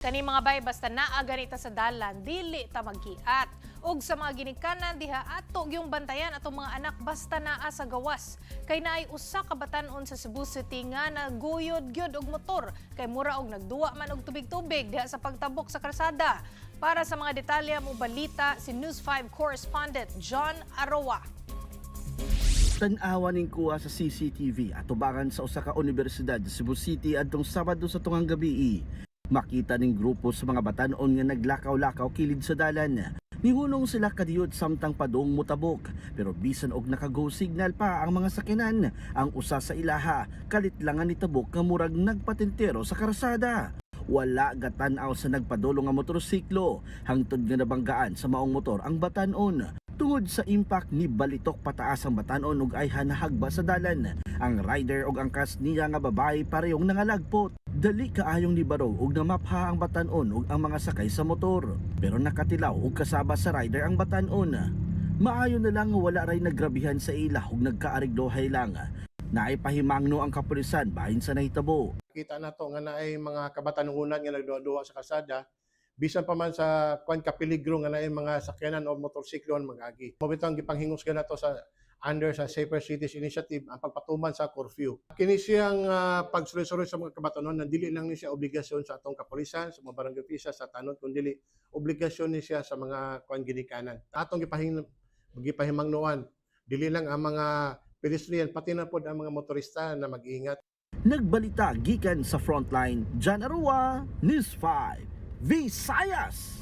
Kani mga bay basta naa ganita sa dalan dili ta maghiat. Og sa mga ginikanan diha ato yung bantayan atong mga anak basta naa sa gawas. Kay naay usa ka batan-on sa Cebu City nga naguyod gyud og motor kay mura og nagduwa man og tubig-tubig diha sa pagtabok sa kalsada. Para sa mga detalye mo balita si News 5 correspondent John Aroa. Tan-awa ning kuha sa CCTV at tubangan sa usa ka universidad sa Cebu City adtong Sabado sa tungang gabi. Makita ning grupo sa mga batan-on nga naglakaw-lakaw kilid sa dalan. Nihunong sila kadiyot samtang padung mutabok, pero bisan og naka-go signal pa ang mga sakyanan. Ang usa sa ilaha kalit lang nga nitabok nga murag nagpatentero sa karsada. Wala gatan-aw sa nagpadulong nga motorsiklo, hangtod nga nabanggaan sa maong motor ang batan-on. Tungod sa impact ni balitok pataas ang batan-on ug ay hanahagba sa dalan. Ang rider ug angkas niya nga babae parehong nangalagpot. Dali kaayong ni Baro ug namapha ang batan-on ug ang mga sakay sa motor. Pero nakatilaw ug kasaba sa rider ang batan-on. Maayo na lang nga wala ray naggrabihan sa ila ug nagkaariglohay lang. Naipahimangno ang kapulisan bahin sa nahitabo. Kita na to nga naay mga kabatanunan nga nagduwa-duwa sa kalsada. Bisan pa man sa kapiligro nga naay mga sakyanan o motorsiklo magagi. Mabitang gipanghingos ka na to sa under sa Safer Cities Initiative ang pagpatuman sa curfew. Kini siyang pagsuloy-suloy sa mga kabatanon na dili lang ni siya obligasyon sa atong kapulisan, sa mga barangay officials sa tanod, kundi obligasyon ni siya sa mga ginikanan. Atong gipahimangnuan, dili lang ang mga pedestrian, pati na po ang mga motorista na mag-ingat. Nagbalita gikan sa frontline, John Arua, News 5, Visayas.